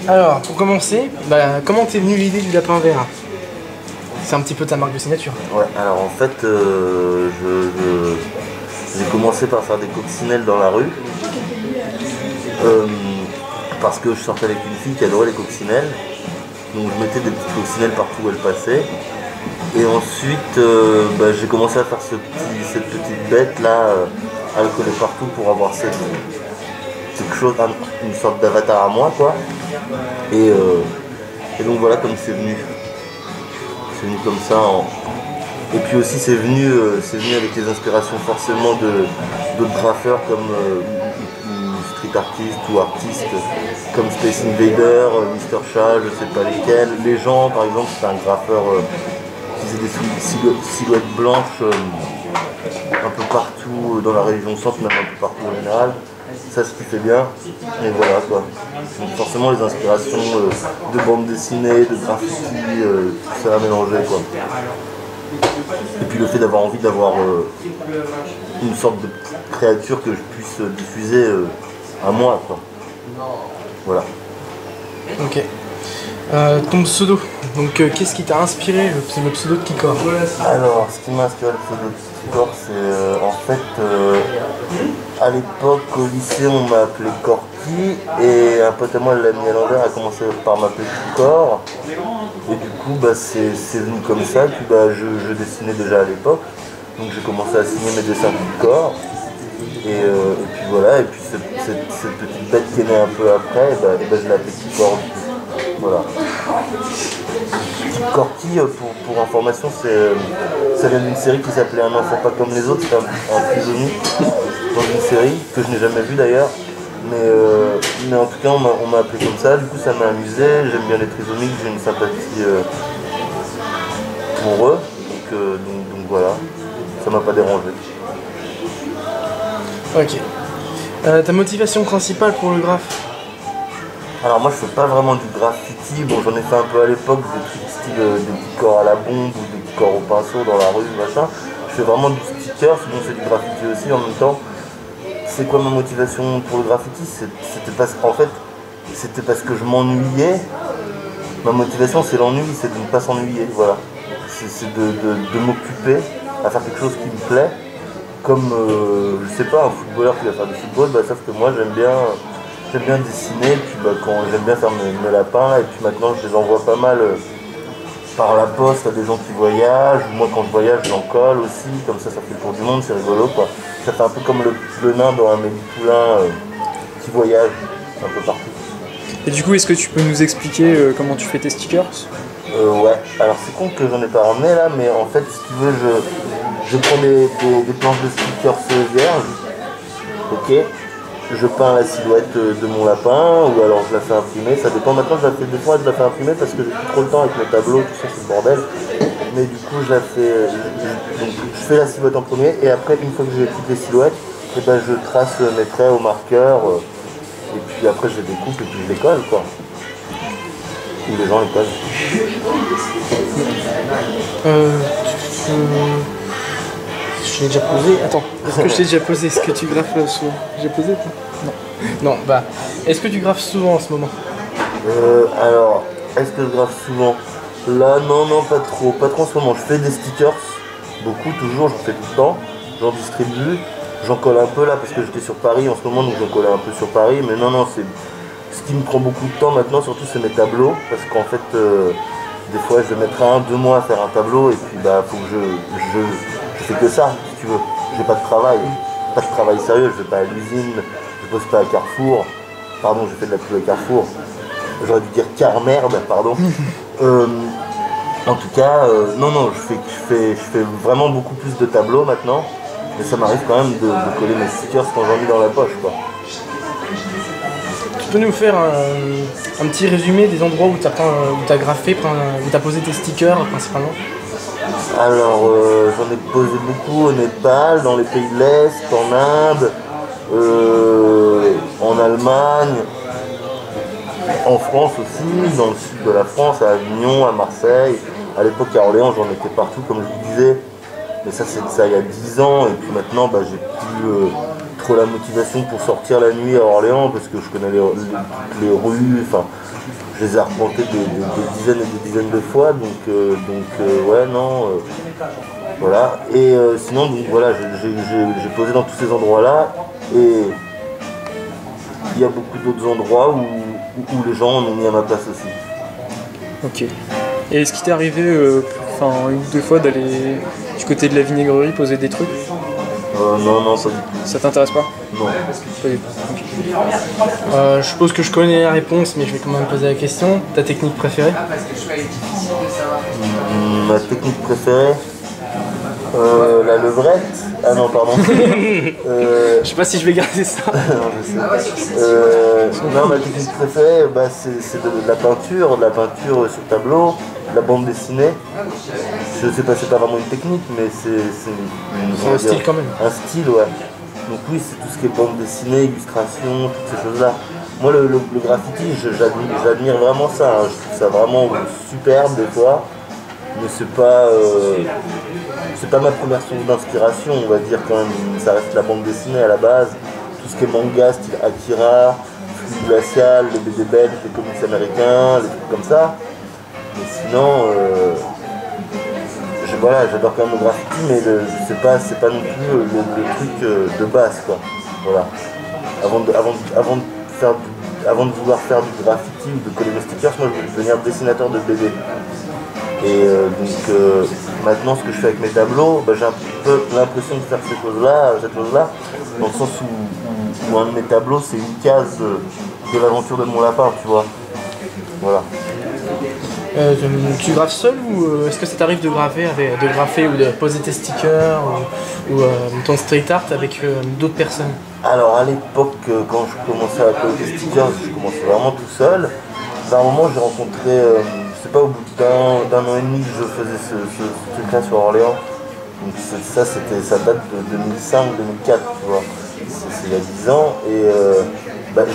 Alors, pour commencer, comment t'es venu l'idée du lapin vert? C'est un petit peu ta marque de signature. Ouais, alors en fait, j'ai commencé par faire des coccinelles dans la rue. Parce que je sortais avec une fille qui adorait les coccinelles. Donc je mettais des petites coccinelles partout où elle passait. Et ensuite, j'ai commencé à faire cette petite bête là, à le coller partout pour avoir quelque chose, une sorte d'avatar à moi quoi. Et donc voilà comme c'est venu. C'est venu comme ça. Et puis aussi c'est venu avec les inspirations forcément d'autres graffeurs comme street artistes ou artistes comme Space Invader, Mr. Chat, je sais pas lesquels. Les gens par exemple, c'est un graffeur qui faisait des silhouettes blanches un peu partout dans la région centre, même un peu partout en général. Ça ce qui fait bien, et voilà quoi. Donc forcément les inspirations de bande dessinée, de graffiti, tout ça à mélanger quoi. Et puis le fait d'avoir envie d'avoir une sorte de créature que je puisse diffuser à moi quoi. Voilà. Ok. Ton pseudo, donc qu'est-ce qui t'a inspiré le pseudo de Kikor? Alors, ce qui m'a inspiré le pseudo de Kikor, c'est en fait, à l'époque au lycée, on m'a appelé Corky et un pote à moi, l'ami à l'envers, a commencé par m'appeler Kikor. Et du coup, c'est venu comme ça. Puis je dessinais déjà à l'époque, donc j'ai commencé à signer mes dessins Kikor. Et puis voilà, et puis cette petite bête qui est née un peu après, je l'ai appelée Kikor. Voilà. Corky, pour information, ça vient d'une série qui s'appelait Un enfant pas comme les autres. C'est un prisonnier dans une série que je n'ai jamais vue d'ailleurs. Mais en tout cas, on m'a appelé comme ça. Du coup, ça m'a amusé. J'aime bien les trisomiques, j'ai une sympathie pour eux. Donc voilà, ça m'a pas dérangé. Ok. Ta motivation principale pour le graphe? Alors moi je fais pas vraiment du graffiti, bon j'en ai fait un peu à l'époque, des trucs style des petits corps à la bombe ou des petits corps au pinceau dans la rue, machin. Je fais vraiment du sticker, sinon c'est du graffiti aussi en même temps. C'est quoi ma motivation pour le graffiti? C'était parce que je m'ennuyais. Ma motivation c'est l'ennui, c'est de ne pas s'ennuyer, voilà. C'est de m'occuper à faire quelque chose qui me plaît. Comme, je sais pas, un footballeur qui va faire du football, sauf que moi j'aime bien dessiner, puis quand j'aime bien faire mes lapins, et puis maintenant je les envoie pas mal par la poste à des gens qui voyagent, ou moi quand je voyage j'en colle aussi, comme ça fait le tour du monde, c'est rigolo quoi. Ça fait un peu comme le nain dans Amélie Poulain qui voyage un peu partout. Et du coup, est-ce que tu peux nous expliquer comment tu fais tes stickers? Ouais, alors c'est con que j'en ai pas ramené là, mais en fait si tu veux, je prends des planches de stickers vierges, ok. Je peins la silhouette de mon lapin ou alors je la fais imprimer, ça dépend. Maintenant des fois je la fais imprimer parce que j'ai plus trop le temps avec mes tableaux, tout ça c'est le bordel. Mais du coup je la fais, donc je fais la silhouette en premier et après une fois que j'ai toutes les silhouettes, je trace mes traits au marqueur et puis après je les découpe et puis je les colle quoi. Ou les gens les collent. Je l'ai déjà posé. Attends, est-ce que je t'ai déjà posé? Est-ce que tu graffes souvent? J'ai posé toi? Non. Non, est-ce que tu graffes souvent en ce moment? Alors, est-ce que je graffe souvent? Là, non, pas trop en ce moment. Je fais des stickers, beaucoup, toujours, j'en fais tout le temps. J'en distribue, j'en colle un peu là parce que j'étais sur Paris en ce moment, donc j'en collais un peu sur Paris. Mais non, c'est ce qui me prend beaucoup de temps maintenant, surtout c'est mes tableaux, parce qu'en fait, des fois, je vais mettre 1-2 mois à faire un tableau et puis faut que je fais que ça, si tu veux. J'ai pas de travail sérieux, je vais pas à l'usine, je bosse pas à Carrefour. Pardon, j'ai fait de la pub à Carrefour. J'aurais dû dire car merde, pardon. En tout cas, non, je fais vraiment beaucoup plus de tableaux maintenant. Mais ça m'arrive quand même de coller mes stickers quand j'en ai dans la poche, quoi. Tu peux nous faire un petit résumé des endroits où t'as graffé, où t'as posé tes stickers principalement? Alors, j'en ai posé beaucoup au Népal, dans les pays de l'Est, en Inde, en Allemagne, en France aussi, dans le sud de la France, à Avignon, à Marseille. À l'époque, à Orléans, j'en étais partout, comme je vous disais. Mais ça, c'est ça il y a 10 ans. Et puis maintenant, j'ai plus trop la motivation pour sortir la nuit à Orléans parce que je connais les rues, enfin je les ai arpentées des dizaines et des dizaines de fois, ouais non, voilà. Et sinon donc voilà, j'ai posé dans tous ces endroits-là et il y a beaucoup d'autres endroits où les gens en ont mis à ma place aussi. Ok. Et est-ce qu'il t'est arrivé une ou deux fois d'aller du côté de la vinaigrerie poser des trucs? Non, pas du tout. Ça t'intéresse pas? Non. Pas du tout. Ok. Je suppose que je connais la réponse, mais je vais quand même poser la question. Ta technique préférée? Ma technique préférée, la levrette. Ah non, pardon. Je sais pas si je vais garder ça. Non, je sais. Non, ma technique préférée, c'est de la peinture sur tableau, de la bande dessinée. Je sais pas, c'est pas vraiment une technique, mais c'est un style quand même. Un style, ouais. Donc oui, c'est tout ce qui est bande dessinée, illustration, toutes ces choses-là. Moi, le graffiti, j'admire vraiment ça. Hein. Je trouve ça vraiment superbe des fois, mais c'est pas ma première source d'inspiration, on va dire quand même. Ça reste la bande dessinée à la base. Tout ce qui est manga, style Akira, Fluide Glacial, les BD belges, les comics américains, les trucs comme ça. Mais sinon, j'adore quand même le graffiti, mais c'est pas non plus le truc de base, quoi. Voilà. Avant de vouloir faire du graffiti ou de coller mes stickers, moi je voulais devenir dessinateur de BD. Et maintenant, ce que je fais avec mes tableaux, j'ai un peu l'impression de faire cette chose-là, dans le sens où un de mes tableaux, c'est une case de l'aventure de mon lapin, tu vois. Voilà. Tu graffes seul ou est-ce que ça t'arrive de graffer ou de poser tes stickers ou ton street art avec d'autres personnes? Alors à l'époque, quand je commençais à coller des stickers, je commençais vraiment tout seul. À un moment, j'ai rencontré, je sais pas, au bout d'un an et demi que je faisais ce truc-là sur Orléans. Donc ça date de 2005-2004, tu vois. C'est il y a 10 ans. Et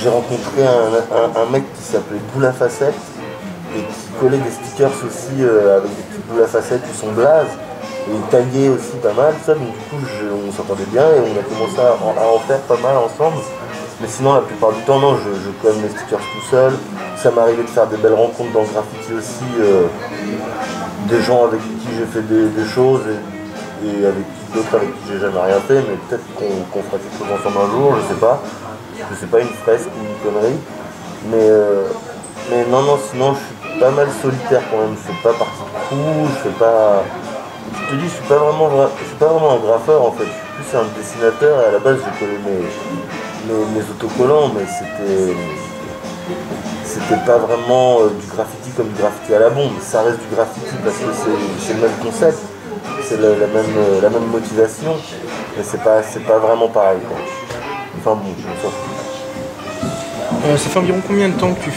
j'ai rencontré un mec qui s'appelait Boule à Facettes et qui collait des stickers aussi avec des petites boules à facettes qui sont blaze. Et il taguait aussi pas mal, ça, donc du coup on s'entendait bien et on a commencé à en faire pas mal ensemble. Mais sinon la plupart du temps non, je colle mes stickers tout seul. Ça m'arrivait de faire des belles rencontres dans le graffiti aussi, des gens avec qui j'ai fait des choses et avec d'autres avec qui j'ai jamais rien fait, mais peut-être qu'on fera quelque chose ensemble un jour, je sais pas. Je sais pas, une fresque ou une connerie. Mais non, sinon je suis pas mal solitaire quand même, je fais pas partie de crew, je te dis, je suis pas vraiment un graffeur en fait, je suis plus un dessinateur et à la base j'ai collé mes autocollants, mais c'était pas vraiment du graffiti comme du graffiti à la bombe, ça reste du graffiti parce que c'est le même concept, c'est la même motivation, mais c'est pas vraiment pareil quoi. Enfin bon, je m'en sors. Ça fait environ combien de temps que tu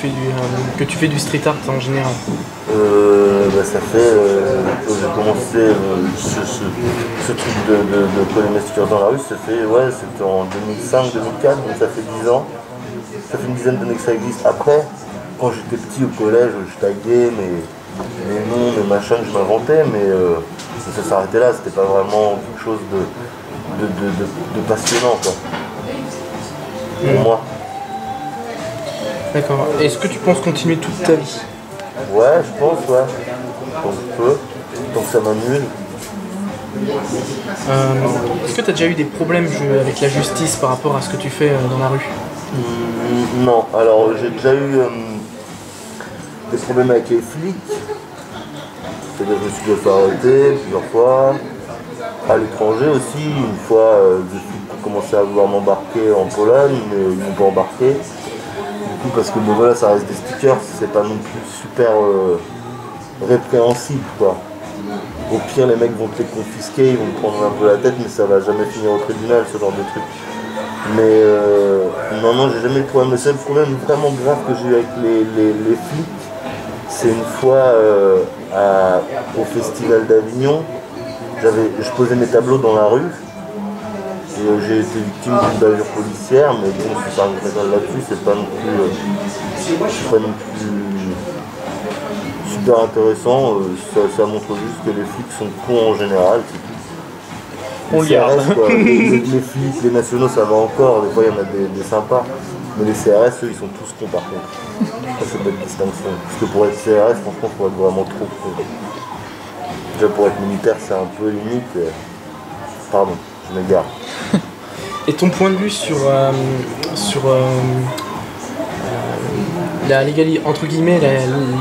fais du street art en général? Ça fait j'ai commencé ce truc de coller mes stickers dans la rue, c'était en 2005-2004, donc ça fait 10 ans. Ça fait une dizaine d'années que ça existe. Après, quand j'étais petit au collège, je taguais mes noms, mes machins que je m'inventais, mais ça s'arrêtait là, c'était pas vraiment quelque chose de passionnant quoi. Pour moi. D'accord. Est-ce que tu penses continuer toute ta vie? Ouais, je pense, ouais. Tant que je peux, tant que ça m'amuse. Est-ce que tu as déjà eu des problèmes avec la justice par rapport à ce que tu fais dans la rue? Non, alors j'ai déjà eu des problèmes avec les flics. C'est-à-dire que je me suis fait arrêter plusieurs fois. À l'étranger aussi, une fois, je suis commencé à vouloir m'embarquer en Pologne, mais ils m'ont pas embarqué. Du coup, parce que voilà, ça reste des stickers, c'est pas non plus super répréhensible quoi. Au pire, les mecs vont te les confisquer, ils vont te prendre un peu la tête, mais ça va jamais finir au tribunal, ce genre de truc. Mais non, j'ai jamais eu de problème. Le seul problème vraiment grave que j'ai eu avec les flics, c'est une fois au Festival d'Avignon, je posais mes tableaux dans la rue. Et j'ai été victime d'une bavure policière, mais bon, si ça arrive là-dessus, c'est pas non plus super intéressant. Ça montre juste que les flics sont cons en général, c'est tout. On les le garde. CRS, quoi. Les flics, les nationaux, ça va encore, des fois il y en a des sympas. Mais les CRS, eux, ils sont tous cons par contre. Ça, c'est une belle distinction. Parce que pour être CRS, franchement, il faut être vraiment trop con. Déjà, pour être militaire, c'est un peu limite. Pardon, je m'égare. Et ton point de vue sur entre guillemets,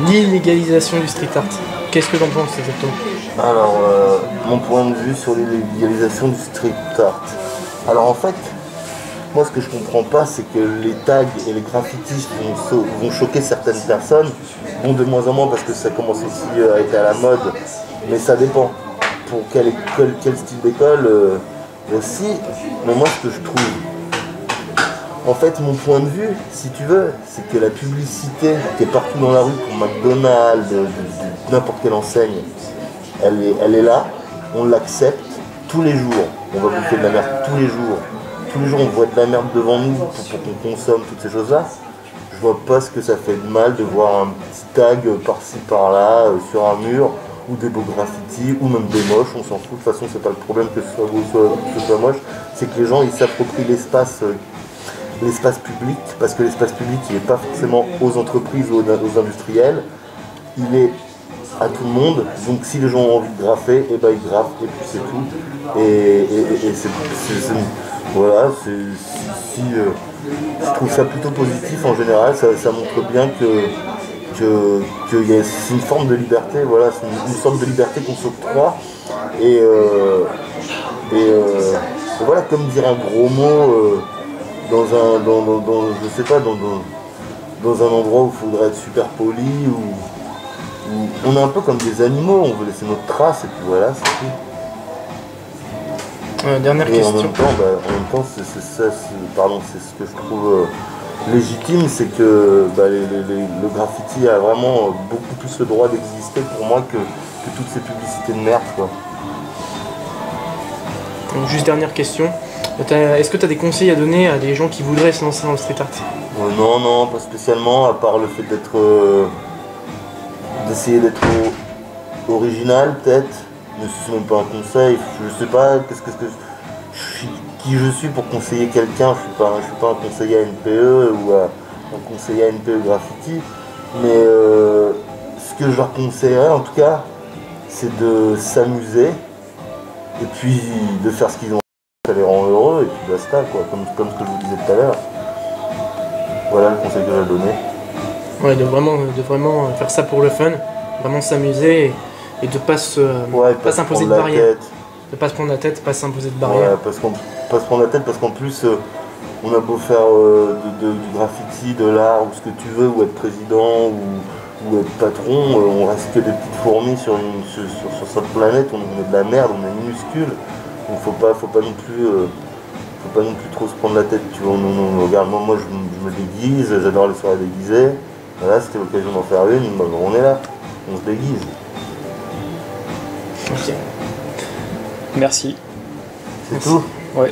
l'illégalisation du street art. Qu'est-ce que t'en penses exactement? Alors, mon point de vue sur l'illégalisation du street art. Alors en fait, moi ce que je comprends pas, c'est que les tags et les graffitis vont choquer certaines personnes. Bon, de moins en moins parce que ça commence aussi à être à la mode, mais ça dépend. Pour quelle école, quel style d'école aussi. Mais moi ce que je trouve, en fait, mon point de vue, si tu veux, c'est que la publicité qui est partout dans la rue pour McDonald's, n'importe quelle enseigne, elle est là, on l'accepte tous les jours. On va bouffer de la merde tous les jours. Tous les jours, on voit de la merde devant nous pour qu'on consomme toutes ces choses-là. Je vois pas ce que ça fait de mal de voir un petit tag par-ci par-là sur un mur, ou des beaux graffitis, ou même des moches, on s'en fout. De toute façon, c'est pas le problème que ce soit beau ou que ce soit moche, c'est que les gens ils s'approprient l'espace public, parce que l'espace public il n'est pas forcément aux entreprises ou aux industriels, il est à tout le monde, donc si les gens ont envie de graffer, et ben ils graffent et puis c'est tout. Et voilà, je trouve ça plutôt positif en général, ça montre bien c'est une forme de liberté, voilà, c'est une sorte de liberté qu'on s'octroie. Et voilà, comme dire un gros mot je sais pas, dans un endroit où il faudrait être super poli, où on est un peu comme des animaux, on veut laisser notre trace et puis voilà, c'est tout. Dernière Et question. en même temps, c'est ce que je trouve légitime, c'est que le graffiti a vraiment beaucoup plus le droit d'exister pour moi que toutes ces publicités de merde, quoi. Donc, juste dernière question. Est-ce que tu as des conseils à donner à des gens qui voudraient se lancer dans le street art? Non, pas spécialement, à part le fait d'essayer d'être original, peut-être. Mais c'est même pas un conseil. Je sais pas qui je suis pour conseiller quelqu'un. Je suis pas un conseiller à NPE ou un conseiller à NPE graffiti. Mais ce que je leur conseillerais, en tout cas, c'est de s'amuser et puis de faire ce qu'ils ont. Ça les rend heureux et puis basta, quoi, comme ce que je vous disais tout à l'heure. Voilà le conseil que j'ai donné. Ouais, de vraiment faire ça pour le fun, vraiment s'amuser et de pas s'imposer de barrières. De pas se prendre la tête, pas s'imposer de barrières. Ouais, pas se prendre la tête parce qu'en plus on a beau faire du graffiti, de l'art ou ce que tu veux, ou être président ou être patron, on reste que des petites fourmis sur cette planète, on est de la merde, on est minuscule. Donc faut pas non plus trop se prendre la tête, tu vois. Regarde, moi je me déguise, j'adore les soirées déguisées. Voilà, c'était l'occasion d'en faire une, on est là, on se déguise. Ok. Merci. C'est tout. Ouais.